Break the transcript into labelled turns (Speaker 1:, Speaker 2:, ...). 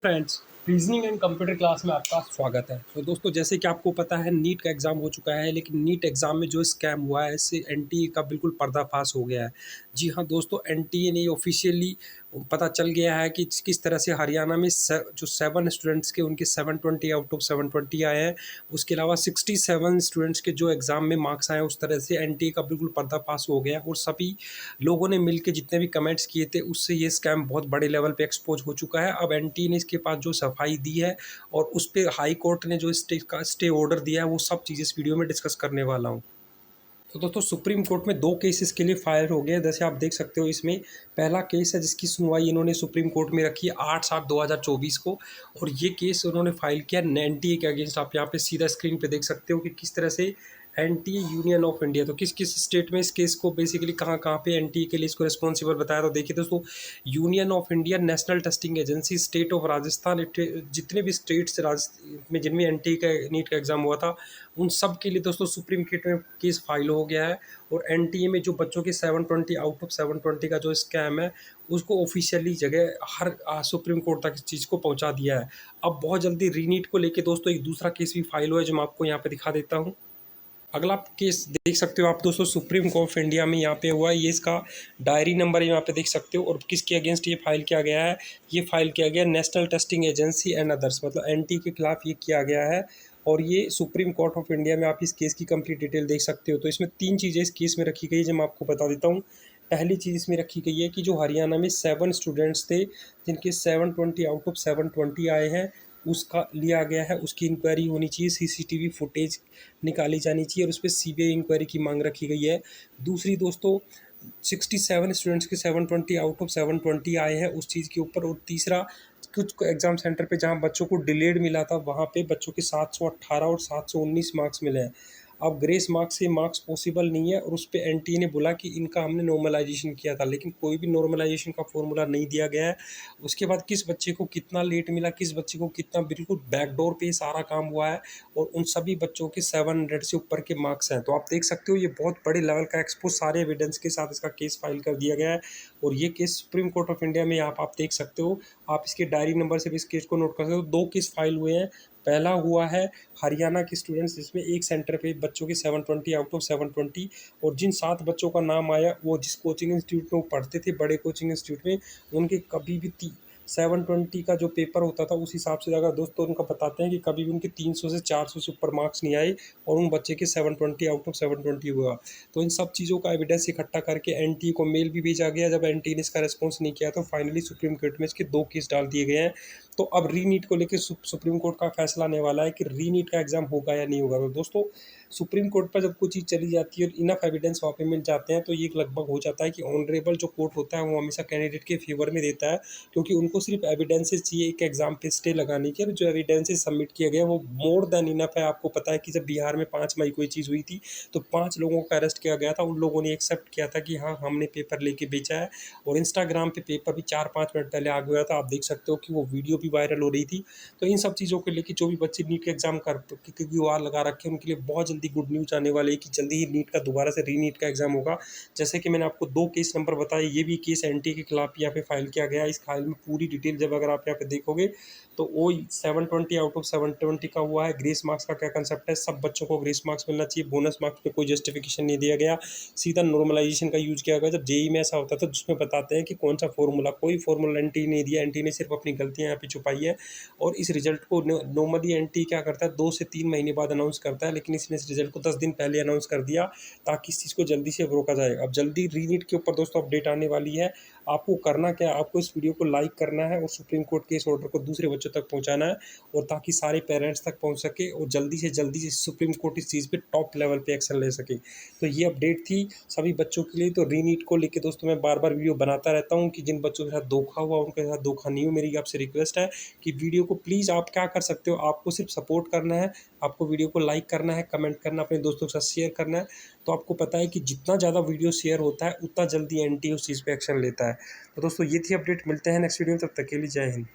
Speaker 1: Friends, reasoning and computer class में आपका स्वागत है। तो दोस्तों, जैसे कि आपको पता है नीट का एग्ज़ाम हो चुका है, लेकिन नीट एग्ज़ाम में जो स्कैम हुआ है इससे एनटीए का बिल्कुल पर्दाफाश हो गया है। जी हाँ दोस्तों, एनटीए ने ऑफिशियली पता चल गया है कि किस तरह से हरियाणा में जो 7 स्टूडेंट्स के उनके 720 आउट ऑफ 720 आए हैं। उसके अलावा 67 स्टूडेंट्स के जो एग्ज़ाम में मार्क्स आए हैं, उस तरह से एनटीए का बिल्कुल पर्दाफाश हो गया और सभी लोगों ने मिलकर जितने भी कमेंट्स किए थे उससे ये स्कैम बहुत बड़े लेवल पे एक्सपोज हो चुका है। अब एनटीए ने इसके पास जो सफाई दी है और उस पे हाई कोर्ट ने जो स्टे ऑर्डर दिया है, वो सब चीज़ इस वीडियो में डिस्कस करने वाला हूँ। तो दोस्तों, सुप्रीम कोर्ट में 2 केस इसके लिए फाइल हो गए हैं। जैसे आप देख सकते हो, इसमें पहला केस है जिसकी सुनवाई इन्होंने सुप्रीम कोर्ट में रखी है 8/7/2024 को, और ये केस उन्होंने फाइल किया एनटीए के अगेंस्ट। आप यहाँ पे सीधा स्क्रीन पे देख सकते हो कि किस तरह से एनटीए यूनियन ऑफ इंडिया, तो किस किस स्टेट में इस केस को बेसिकली कहाँ कहाँ पे एनटीए के लिए इसको रिस्पॉन्सिबल बताया। तो देखिए दोस्तों, union of India, national testing agency, state of Rajasthan, जितने भी स्टेट्स में जिनमें एनटीए का नीट का एग्जाम हुआ था, उन सब के लिए दोस्तों सुप्रीम कोर्ट में केस फाइल हो गया है। और एनटीए में जो बच्चों के 720 आउट ऑफ 720 का जो स्कैम है, उसको ऑफिशियली जगह हर सुप्रीम कोर्ट तक इस चीज़ को पहुंचा दिया है। अब बहुत जल्दी रीनीट को लेके दोस्तों एक दूसरा केस भी फाइल हुआ है, जो मैं आपको यहाँ पे दिखा देता हूँ। अगला केस देख सकते हो आप दोस्तों, सुप्रीम कोर्ट ऑफ इंडिया में यहाँ पे हुआ है। ये इसका डायरी नंबर यहाँ पे देख सकते हो, और किसके अगेंस्ट ये फाइल किया गया है। ये फाइल किया गया national testing agency and others, मतलब एनटी के खिलाफ ये किया गया है। और ये सुप्रीम कोर्ट ऑफ इंडिया में आप इस केस की कंप्लीट डिटेल देख सकते हो। तो इसमें 3 चीज़ें इस केस में रखी गई है, जो मैं आपको बता देता हूँ। पहली चीज़ इसमें रखी गई है कि जो हरियाणा में 7 स्टूडेंट्स थे जिनके 720 आउट ऑफ 720 आए हैं, उसका लिया गया है, उसकी इंक्वायरी होनी चाहिए, सीसीटीवी फुटेज निकाली जानी चाहिए, और उस पर सीबीआई इंक्वायरी की मांग रखी गई है। दूसरी दोस्तों, 67 स्टूडेंट्स के 720 आउट ऑफ 720 आए हैं उस चीज़ के ऊपर। और तीसरा, कुछ एग्ज़ाम सेंटर पे जहाँ बच्चों को डिलेड मिला था, वहाँ पे बच्चों के 718 और 719 मार्क्स मिले हैं। अब ग्रेस मार्क्स से मार्क्स पॉसिबल नहीं है, और उस पे एनटीए ने बोला कि इनका हमने नॉर्मलाइजेशन किया था, लेकिन कोई भी नॉर्मलाइजेशन का फॉर्मूला नहीं दिया गया है। उसके बाद किस बच्चे को कितना लेट मिला, किस बच्चे को कितना, बिल्कुल बैकडोर पे सारा काम हुआ है। और उन सभी बच्चों के 700 से ऊपर के मार्क्स हैं। तो आप देख सकते हो, ये बहुत बड़े लेवल का एक्सपोज सारे एविडेंस के साथ इसका केस फाइल कर दिया गया है। और ये case supreme court of India में आप देख सकते हो। आप इसके डायरी नंबर से भी इस केस को नोट कर सकते हो। 2 केस फाइल हुए हैं। पहला हुआ है हरियाणा के स्टूडेंट्स, जिसमें एक सेंटर पे बच्चों के 720 आउट ऑफ 720, और जिन 7 बच्चों का नाम आया वो जिस कोचिंग इंस्टीट्यूट में वो पढ़ते थे, बड़े कोचिंग इंस्टीट्यूट में, उनके कभी भी 720 का जो पेपर होता था उस हिसाब से अगर दोस्तों उनका बताते हैं कि कभी भी उनके 300 से 400 से ऊपर मार्क्स नहीं आए, और उन बच्चे के 720 आउट ऑफ 720 हुआ। तो इन सब चीज़ों का एविडेंस इकट्ठा करके एनटी को मेल भी भेजा गया। जब एनटी ने इसका रिस्पॉन्स नहीं किया, तो फाइनली सुप्रीम कोर्ट में इसके 2 केस डाल दिए गए हैं। तो अब रीनीट को लेकर सुप्रीम कोर्ट का फैसला आने वाला है कि रीनीट का एग्जाम होगा या नहीं होगा। तो दोस्तों, सुप्रीम कोर्ट पर जब कोई चीज़ चली जाती है और इनफ एविडेंस वहाँ पे मिल जाते हैं, तो ये लगभग हो जाता है कि ऑनरेबल जो कोर्ट होता है वो हमेशा कैंडिडेट के फेवर में देता है, क्योंकि उनको सिर्फ एविडेंसेस चाहिए एक एग्जाम पे स्टे लगाने के। और जो एविडेंसेस सबमिट किया गया वो मोर देन इनफ है। आपको पता है कि जब बिहार में 5 मई को ये चीज़ हुई थी, तो 5 लोगों को अरेस्ट किया गया था। उन लोगों ने एक्सेप्ट किया था कि हाँ, हमने पेपर लेके बेचा है, और इंस्टाग्राम पे पेपर भी 4-5 मिनट पहले आ गया था। आप देख सकते हो कि वो वीडियो भी वायरल हो रही थी। तो इन सब चीज़ों को लेकर जो भी बच्चे नीट के एग्जाम कर क्यूआर लगा रखे हैं, उनके लिए बहुत जल्दी गुड न्यूज़ आने वाली है कि जल्दी ही नीट का दोबारा से रीनीट का एग्जाम होगा। जैसे कि मैंने आपको 2 केस नंबर बताए, ये भी केस एनटी के खिलाफ यहाँ पे फाइल किया गया है। इस फाइल में पूरी डिटेल जब अगर आप यहाँ पे देखोगे, तो वो 720 आउट ऑफ 720 का हुआ है। ग्रेस मार्क्स का क्या कंसेप्ट है, सब बच्चों को ग्रेस मार्क्स मिलना चाहिए। बोनस मार्क्स पे कोई जस्टिफिकेशन नहीं दिया गया, सीधा नॉर्मलाइजेशन का यूज किया गया। जब जेई में ऐसा होता था जिसमें बताते हैं कि कौन सा फॉर्मूला, कोई फॉर्मूला एनटी नहीं दिया, एनटी ने सिर्फ अपनी गलतियां यहाँ पे छुपाई है। और इस रिजल्ट को नॉर्मली एनटी क्या करता है, 2 से 3 महीने बाद अनाउंस करता है, लेकिन इसने इस रिजल्ट को 10 दिन पहले अनाउंस कर दिया, ताकि इस चीज़ को जल्दी से रोका जाए। अब जल्दी रीनीट के ऊपर दोस्तों अपडेट आने वाली है। आपको करना क्या है, आपको इस वीडियो को लाइक करना है और सुप्रीम कोर्ट के इस ऑर्डर को दूसरे बच्चों तक पहुंचाना है, और ताकि सारे पेरेंट्स तक पहुंच सके और जल्दी से सुप्रीम कोर्ट इस चीज़ पे टॉप लेवल पे एक्शन ले सके। तो ये अपडेट थी सभी बच्चों के लिए। तो रीनीट को लेके दोस्तों मैं बार बार वीडियो बनाता रहता हूँ कि जिन बच्चों के साथ धोखा हुआ उनके साथ धोखा नहीं हो। मेरी आपसे रिक्वेस्ट है कि वीडियो को प्लीज़ आप क्या कर सकते हो, आपको सिर्फ सपोर्ट करना है, आपको वीडियो को लाइक करना है, कमेंट करना, अपने दोस्तों के साथ शेयर करना है। तो आपको पता है कि जितना ज़्यादा वीडियो शेयर होता है, उतना जल्दी एनटी उस चीज़ पे एक्शन लेता है। तो दोस्तों, ये थी अपडेट। मिलते हैं नेक्स्ट वीडियो में, तब तक के लिए जय हिंद।